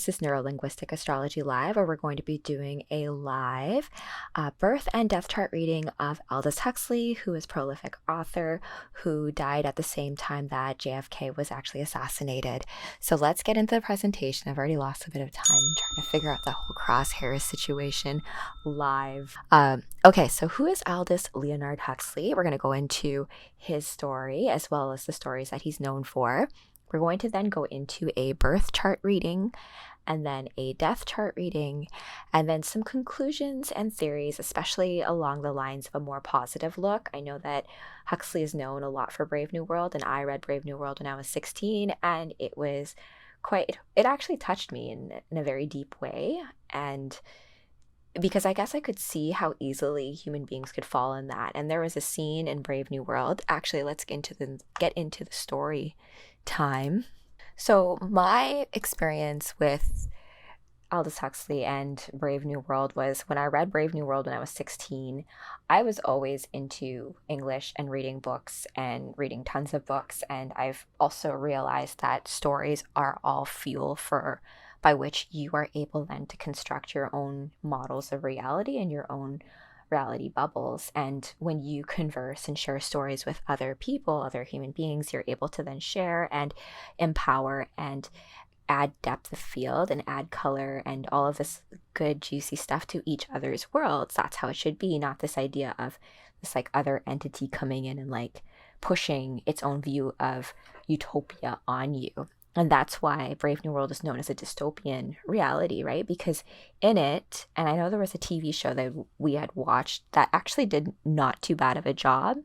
This is Neurolinguistic Astrology Live, where we're going to be doing a live birth and death chart reading of Aldous Huxley, who is a prolific author who died at the same time that JFK was actually assassinated. So let's get into the presentation. I've already lost a bit of time trying to figure out the whole crosshairs situation live. Okay, so who is Aldous Leonard Huxley? We're going to go into his story as well as the stories that he's known for. We're going to then go into a birth chart reading and then a death chart reading and then some conclusions and theories, especially along the lines of a more positive look. I know that Huxley is known a lot for Brave New World, and I read Brave New World when I was 16, and it was it actually touched me in a very deep way, and because I guess I could see how easily human beings could fall in that. And there was a scene in Brave New World. Actually, let's get into the story time. So my experience with Aldous Huxley and Brave New World was when I read Brave New World when I was 16, I was always into English and reading books and reading tons of books. And I've also realized that stories are all fuel by which you are able then to construct your own models of reality and your own reality bubbles. And when you converse and share stories with other people, other human beings, you're able to then share and empower and add depth of field and add color and all of this good juicy stuff to each other's worlds. That's how it should be, not this idea of this like other entity coming in and like pushing its own view of utopia on you. And that's why Brave New World is known as a dystopian reality, right? Because in it, and I know there was a TV show that we had watched that actually did not too bad of a job.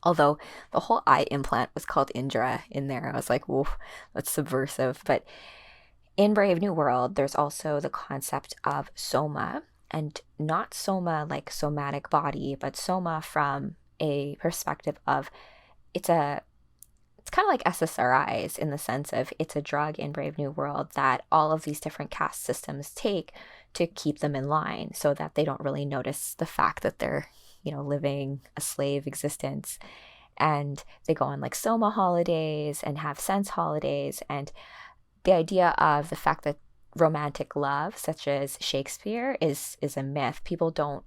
Although the whole eye implant was called Indra in there. I was like, whoa, that's subversive. But in Brave New World, there's also the concept of soma, and not soma like somatic body, but soma from a perspective of it's kind of like SSRIs in the sense of it's a drug in Brave New World that all of these different caste systems take to keep them in line so that they don't really notice the fact that they're, living a slave existence. And they go on like soma holidays and have sense holidays. And the idea of the fact that romantic love, such as Shakespeare, is a myth. People don't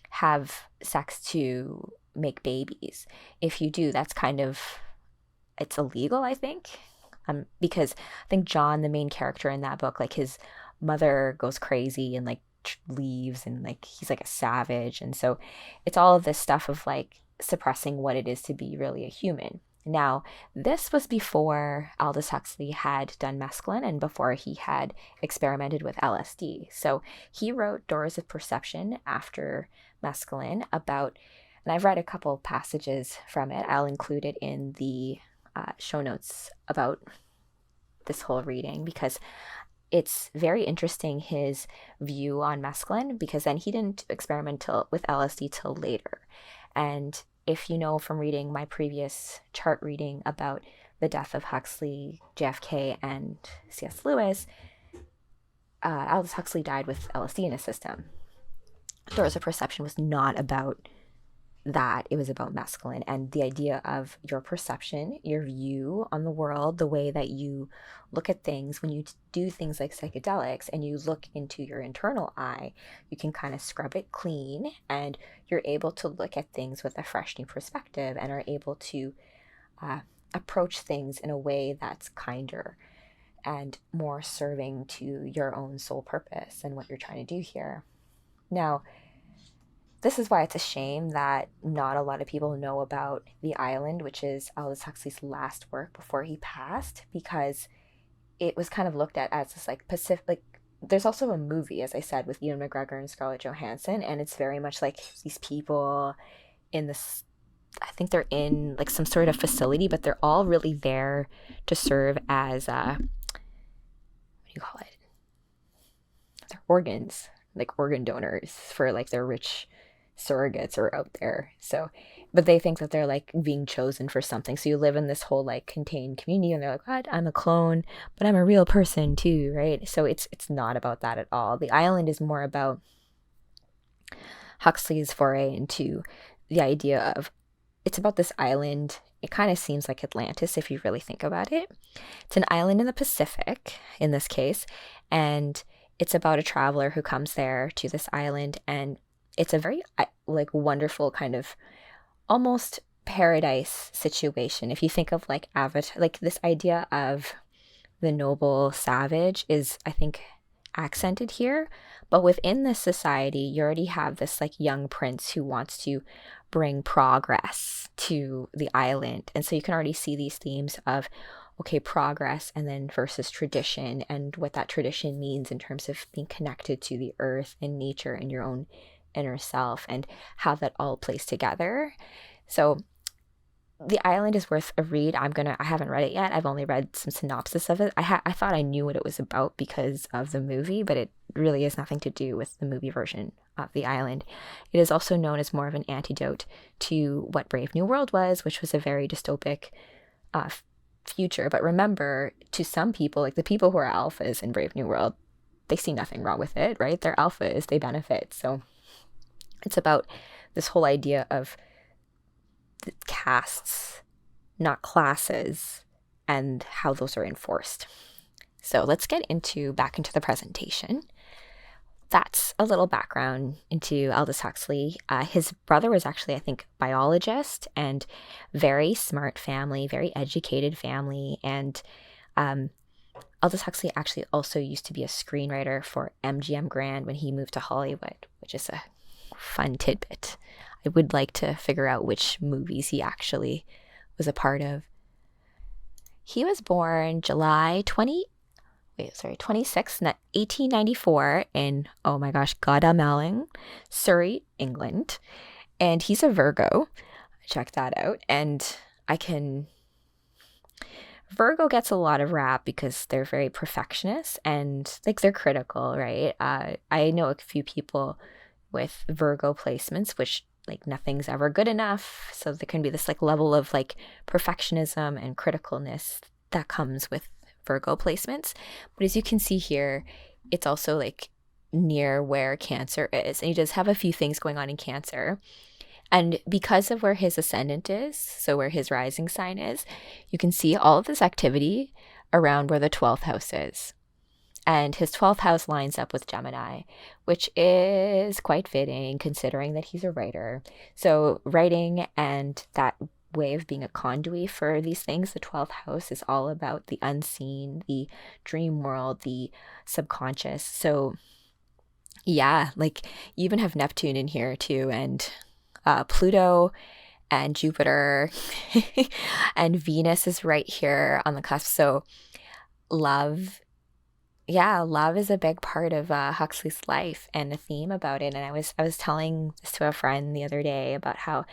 have sex to make babies. If you do, it's illegal, I think, because I think John, the main character in that book, like his mother goes crazy and like leaves, and like he's like a savage, and so it's all of this stuff of like suppressing what it is to be really a human. Now, this was before Aldous Huxley had done mescaline and before he had experimented with LSD. So he wrote Doors of Perception after mescaline about, and I've read a couple passages from it. I'll include it in the show notes about this whole reading because it's very interesting, his view on mescaline, because then he didn't experiment with LSD till later. And if you know from reading my previous chart reading about the death of Huxley, JFK, and C.S. Lewis, Aldous Huxley died with LSD in his system. Doors of Perception was not about that. It was about mescaline and the idea of your perception, your view on the world, the way that you look at things. When you do things like psychedelics and you look into your internal eye, you can kind of scrub it clean and you're able to look at things with a fresh new perspective and are able to approach things in a way that's kinder and more serving to your own soul purpose and what you're trying to do here. Now, this is why it's a shame that not a lot of people know about The Island, which is Aldous Huxley's last work before he passed, because it was kind of looked at as this like Pacific. Like, there's also a movie, as I said, with Ewan McGregor and Scarlett Johansson, and it's very much like these people in this. I think they're in like some sort of facility, but they're all really there to serve as what do you call it? They're organs, like organ donors for like their rich surrogates are out there. So, but they think that they're like being chosen for something. So you live in this whole like contained community and they're like, what? I'm a clone, but I'm a real person too, right? So it's not about that at all. The Island is more about Huxley's foray into the idea of, it's about this island it kind of seems like Atlantis if you really think about it. It's an island in the Pacific in this case, and it's about a traveler who comes there to this island, and it's a very like wonderful kind of almost paradise situation. If you think of like Avatar, like this idea of the noble savage is, I think, accented here. But within this society, you already have this like young prince who wants to bring progress to the island. And so you can already see these themes of, okay, progress and then versus tradition, and what that tradition means in terms of being connected to the earth and nature and your own inner self, and how that all plays together. So the island is worth a read. I haven't read it yet. I've only read some synopsis of it. I thought I knew what it was about because of the movie, but it really has nothing to do with the movie version of The Island. It is also known as more of an antidote to what Brave New World was, which was a very dystopic future. But remember, to some people, like the people who are alphas in Brave New World, they see nothing wrong with it, right? They're alphas, they benefit. So it's about this whole idea of castes, not classes, and how those are enforced. So let's get back into the presentation. That's a little background into Aldous Huxley. His brother was actually, I think, biologist, and very smart family, very educated family. And Aldous Huxley actually also used to be a screenwriter for MGM Grand when he moved to Hollywood, which is a fun tidbit. I would like to figure out which movies he actually was a part of. He was born July 26, 1894 in, oh my gosh, Godalming, Surrey, England. And he's a Virgo. Check that out. And Virgo gets a lot of rap because they're very perfectionist and like they're critical, right? I know a few people with Virgo placements, which like nothing's ever good enough. So there can be this like level of like perfectionism and criticalness that comes with Virgo placements. But as you can see here, it's also like near where Cancer is. And he does have a few things going on in Cancer. And because of where his ascendant is, so where his rising sign is, you can see all of this activity around where the 12th house is. And his 12th house lines up with Gemini, which is quite fitting considering that he's a writer. So writing and that way of being a conduit for these things, the 12th house is all about the unseen, the dream world, the subconscious. So yeah, like you even have Neptune in here too, and Pluto and Jupiter and Venus is right here on the cusp. So love is a big part of Huxley's life and a theme about it. And I was telling this to a friend the other day about how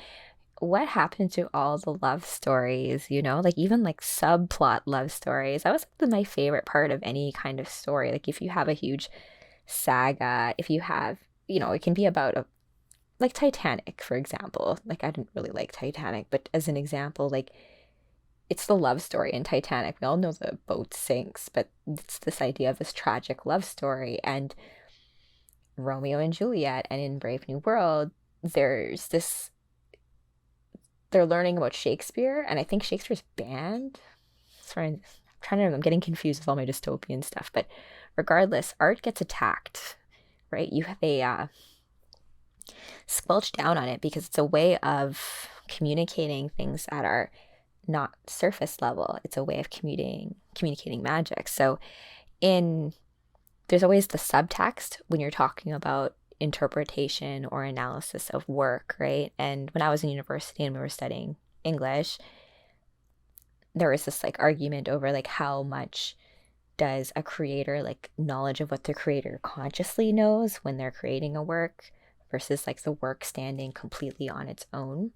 what happened to all the love stories, like even like subplot love stories. That was my favorite part of any kind of story. Like if you have a huge saga, if you have, it can be about like Titanic, for example. Like I didn't really like Titanic, but as an example, like it's the love story in Titanic. We all know the boat sinks, but it's this idea of this tragic love story. And Romeo and Juliet, and in Brave New World, there's this, they're learning about Shakespeare, and I think Shakespeare's banned. Sorry, I'm getting confused with all my dystopian stuff, but regardless, art gets attacked, right? They squelch down on it because it's a way of communicating things that are not surface level. It's a way of communicating magic. So there's always the subtext when you're talking about interpretation or analysis of work, right? And when I was in university and we were studying English, there was this like argument over like how much does a creator, like knowledge of what the creator consciously knows when they're creating a work versus like the work standing completely on its own.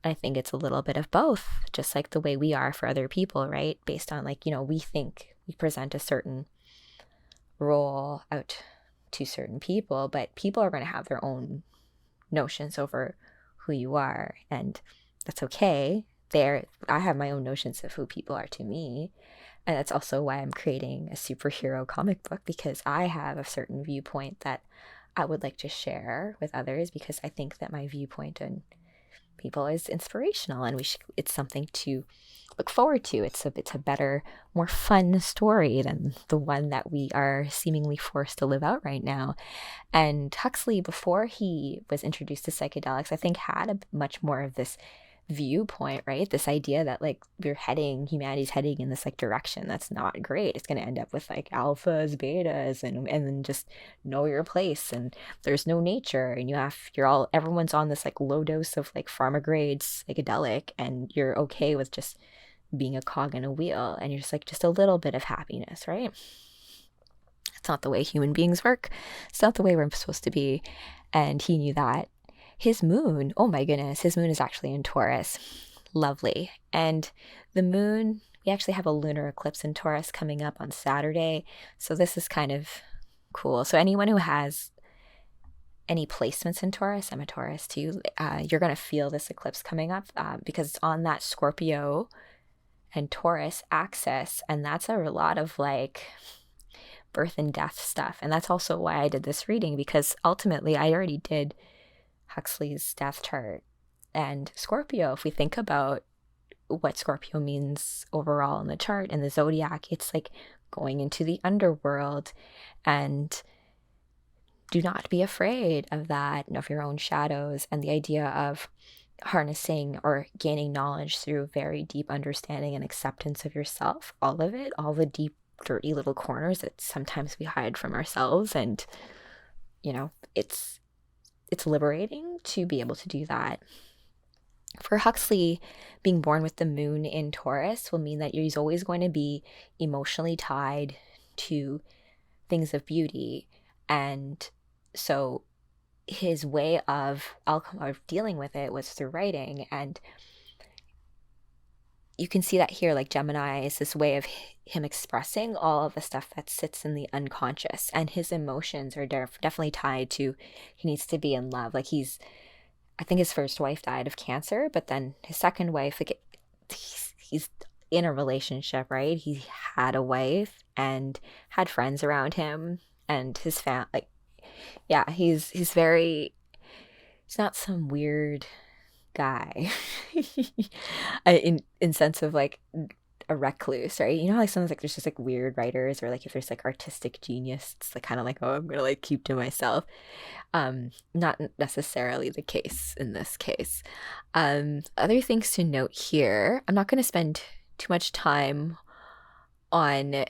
And I think it's a little bit of both, just like the way we are for other people, right? Based on like, we think we present a certain role out to certain people, but people are going to have their own notions over who you are, and that's okay. I have my own notions of who people are to me, and that's also why I'm creating a superhero comic book, because I have a certain viewpoint that I would like to share with others, because I think that my viewpoint and people is inspirational, and it's something to look forward to. It's a better, more fun story than the one that we are seemingly forced to live out right now. And Huxley, before he was introduced to psychedelics, I think had a much more of this viewpoint, right? This idea that like humanity's heading in this like direction that's not great. It's going to end up with like alphas, betas, and then just know your place, and there's no nature, and everyone's on this like low dose of like pharma grade psychedelic, and you're okay with just being a cog in a wheel, and you're just like just a little bit of happiness, right? It's not the way human beings work. It's not the way we're supposed to be. And he knew that. His moon, oh my goodness, his moon is actually in Taurus. Lovely. And the moon, we actually have a lunar eclipse in Taurus coming up on Saturday. So this is kind of cool. So anyone who has any placements in Taurus, I'm a Taurus too, you're going to feel this eclipse coming up because it's on that Scorpio and Taurus axis. And that's a lot of like birth and death stuff. And that's also why I did this reading, because ultimately I already did Huxley's death chart and Scorpio. If we think about what Scorpio means overall in the chart and the zodiac, it's like going into the underworld, and do not be afraid of that, of your own shadows, and the idea of harnessing or gaining knowledge through very deep understanding and acceptance of yourself, all of it, all the deep dirty little corners that sometimes we hide from ourselves. And it's liberating to be able to do that. For Huxley, being born with the moon in Taurus will mean that he's always going to be emotionally tied to things of beauty. And so his way of dealing with it was through writing. And you can see that here, like Gemini is this way of him expressing all of the stuff that sits in the unconscious, and his emotions are definitely tied to, he needs to be in love. Like I think his first wife died of cancer, but then his second wife, like he's in a relationship, right? He had a wife and had friends around him, and his he's not some weird guy in sense of like a recluse, right? Like sometimes like there's just like weird writers, or like if there's like artistic genius, it's like kind of like, oh, I'm gonna like keep to myself. Not necessarily the case in this case. Other things to note here, I'm not going to spend too much time on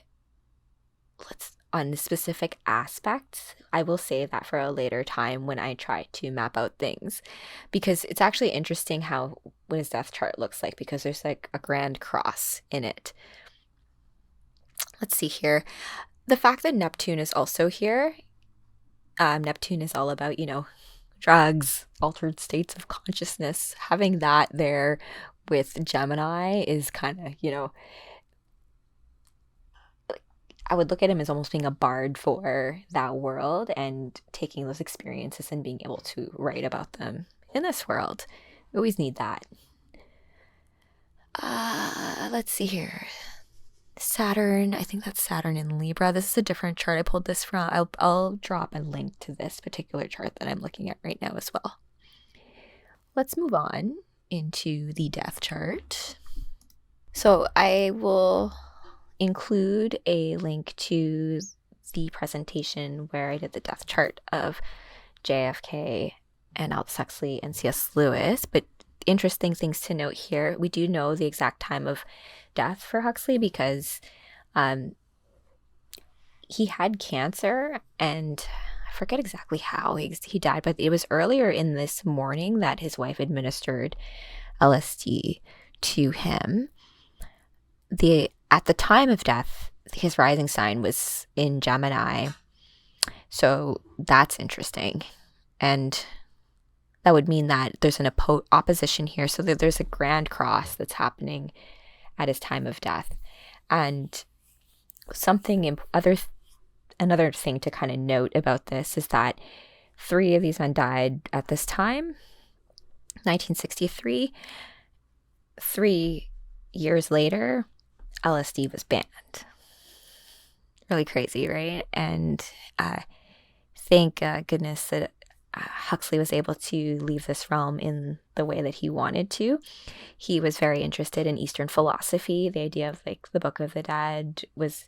specific aspects. I will save that for a later time when I try to map out things, because it's actually interesting what his death chart looks like, because there's like a grand cross in it. Let's see here. The fact that Neptune is also here, Neptune is all about, drugs, altered states of consciousness. Having that there with Gemini is kind of, I would look at him as almost being a bard for that world, and taking those experiences and being able to write about them in this world. We always need that. Let's see here. Saturn, I think that's Saturn in Libra. This is a different chart I pulled this from. I'll drop a link to this particular chart that I'm looking at right now as well. Let's move on into the death chart. So I will include a link to the presentation where I did the death chart of JFK and Aldous Huxley and C.S. Lewis. But interesting things to note here, we do know the exact time of death for Huxley, because he had cancer, and I forget exactly how he died, but it was earlier in this morning that his wife administered LSD to him. At the time of death, his rising sign was in Gemini. So that's interesting. And that would mean that there's an opposition here. So there's a grand cross that's happening at his time of death. And another thing to kind of note about this is that 3 of these men died at this time, 1963. 3 years later, LSD was banned. Really crazy, right? And thank goodness that Huxley was able to leave this realm in the way that he wanted to. He was very interested in Eastern philosophy. The idea of like the Book of the Dead was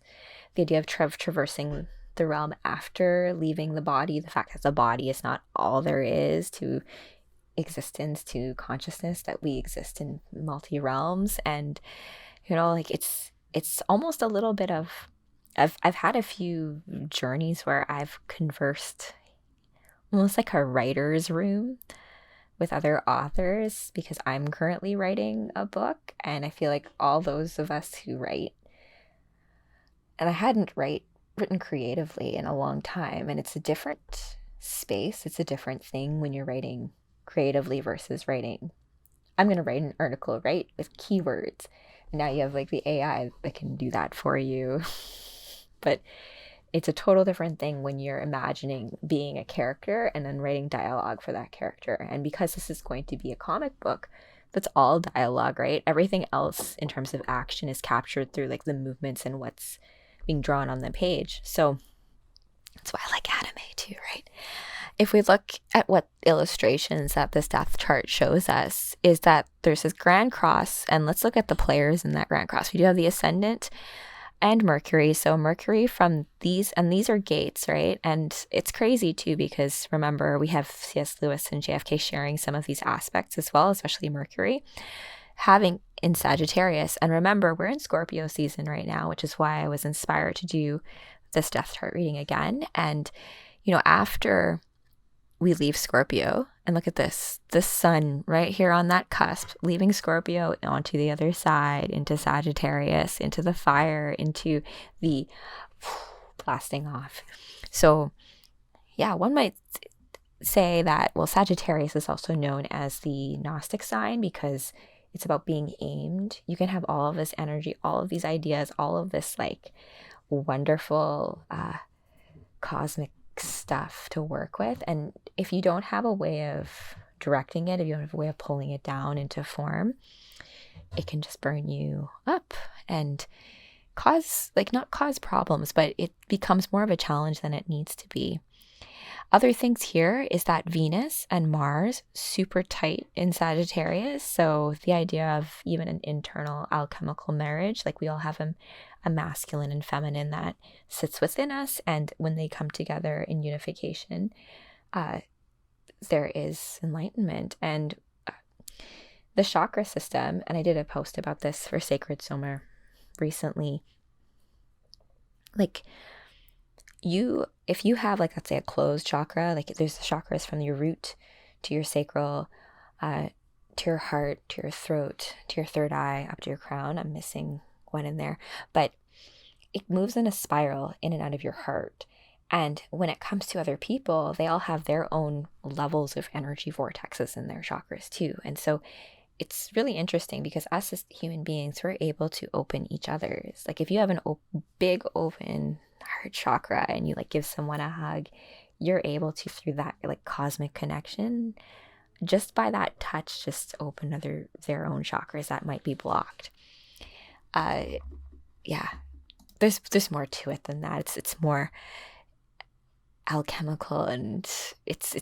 the idea of traversing the realm after leaving the body, the fact that the body is not all there is to existence, to consciousness, that we exist in multi realms. And like it's almost a little bit of I've had a few journeys where I've conversed almost like a writer's room with other authors, because I'm currently writing a book, and I feel like all those of us who write, and I hadn't written creatively in a long time, and it's a different space, it's a different thing when you're writing creatively versus writing, I'm going to write an article, right, with keywords. And now you have like the AI that can do that for you. But it's a total different thing when you're imagining being a character and then writing dialogue for that character. And because this is going to be a comic book, that's all dialogue, right? Everything else in terms of action is captured through like the movements and what's being drawn on the page. So that's why I like anime too, right? If we look at what illustrations that this death chart shows us, is that there's this grand cross, and let's look at the players in that grand cross. We do have the ascendant and Mercury. So Mercury from these, and these are gates, right? And it's crazy too, because remember, we have C.S. Lewis and JFK sharing some of these aspects as well, especially Mercury having in Sagittarius. And remember, we're in Scorpio season right now, which is why I was inspired to do this death chart reading again. And after we leave Scorpio, and look at this sun right here on that cusp, leaving Scorpio onto the other side, into Sagittarius, into the fire, into the blasting off. So yeah, one might say that, well, Sagittarius is also known as the Gnostic sign because it's about being aimed. You can have all of this energy, all of these ideas, all of this like wonderful cosmic stuff to work with, and if you don't have a way of directing it, if you don't have a way of pulling it down into form, it can just burn you up and not cause problems, but it becomes more of a challenge than it needs to be. Other things here is that Venus and Mars super tight in Sagittarius, so the idea of even an internal alchemical marriage, like we all have a masculine and feminine that sits within us, and when they come together in unification, there is enlightenment. And the chakra system, and I did a post about this for Sacred Soma recently, like if you have like, let's say, a closed chakra, like there's the chakras from your root to your sacral, to your heart, to your throat, to your third eye, up to your crown. I'm missing one in there, but it moves in a spiral in and out of your heart. And when it comes to other people, they all have their own levels of energy vortexes in their chakras too. And so it's really interesting because us as human beings, we're able to open each other's. Like if you have an big open heart chakra and you like give someone a hug, you're able to, through that like cosmic connection, just by that touch, just open their own chakras that might be blocked. Yeah, there's more to it than that. It's more alchemical, and it's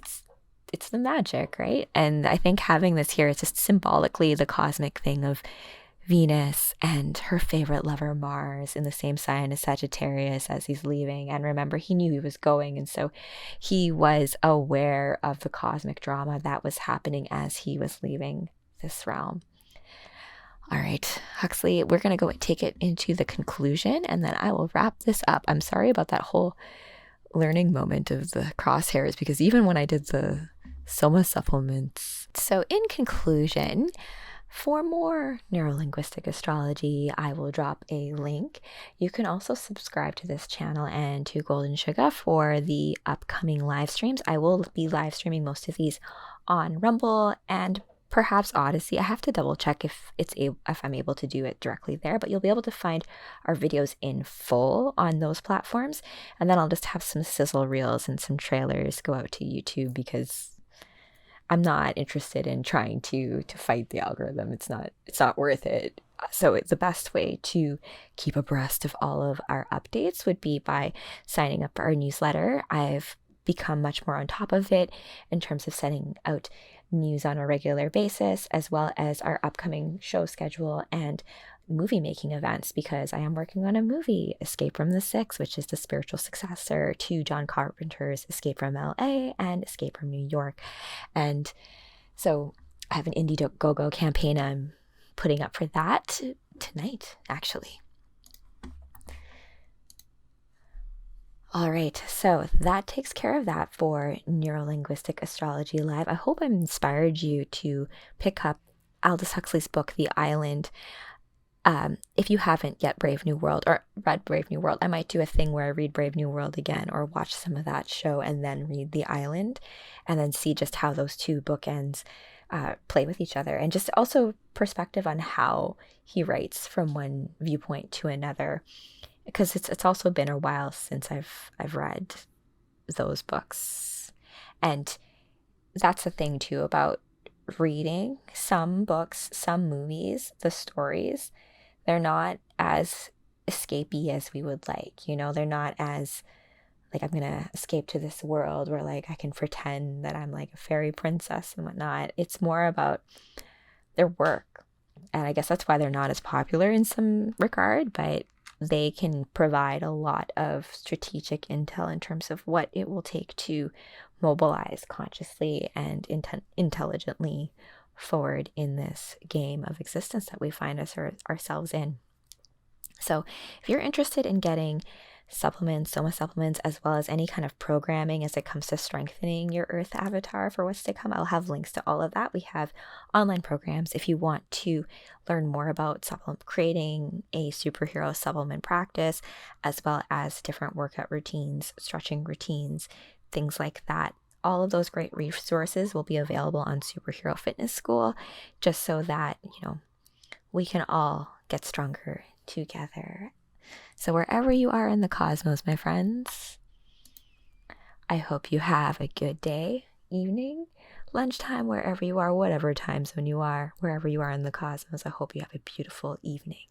the magic, right? And I think having this here is just symbolically the cosmic thing of Venus and her favorite lover Mars in the same sign as Sagittarius as he's leaving. And remember, he knew he was going, and so he was aware of the cosmic drama that was happening as he was leaving this realm. All right, Huxley, we're going to go take it into the conclusion, and then I will wrap this up. I'm sorry about that whole learning moment of the crosshairs, because even when I did the Soma supplements. So in conclusion, for more neurolinguistic astrology, I will drop a link. You can also subscribe to this channel and to Golden Sugar for the upcoming live streams. I will be live streaming most of these on Rumble and perhaps Odyssey. I have to double check if I'm able to do it directly there, but you'll be able to find our videos in full on those platforms. And then I'll just have some sizzle reels and some trailers go out to YouTube, because I'm not interested in trying to fight the algorithm. It's not worth it. So the best way to keep abreast of all of our updates would be by signing up for our newsletter. I've become much more on top of it in terms of sending out news on a regular basis, as well as our upcoming show schedule and movie making events, because I am working on a movie, Escape from the Six, which is the spiritual successor to John Carpenter's Escape from LA and Escape from New York. And so I have an Indiegogo campaign I'm putting up for that tonight, actually. All right, so that takes care of that for Neurolinguistic Astrology Live. I hope I inspired you to pick up Aldous Huxley's book, The Island. If you haven't yet read Brave New World, I might do a thing where I read Brave New World again, or watch some of that show and then read The Island, and then see just how those two bookends play with each other, and just also perspective on how he writes from one viewpoint to another, because it's also been a while since I've read those books. And that's the thing too about reading some books, some movies, the stories, they're not as escapey as we would like, you know, they're not as like, I'm gonna escape to this world where like I can pretend that I'm like a fairy princess and whatnot. It's more about their work, and I guess that's why they're not as popular in some regard, but they can provide a lot of strategic intel in terms of what it will take to mobilize consciously and intelligently forward in this game of existence that we find ourselves in. So if you're interested in getting supplements, soma supplements, as well as any kind of programming as it comes to strengthening your Earth avatar for what's to come, I'll have links to all of that. We have online programs if you want to learn more about creating a superhero supplement practice, as well as different workout routines, stretching routines, things like that. All of those great resources will be available on Superhero Fitness School, just so that, you know, we can all get stronger together. So wherever you are in the cosmos, my friends, I hope you have a good day, evening, lunchtime, wherever you are, whatever time zone you are, wherever you are in the cosmos. I hope you have a beautiful evening.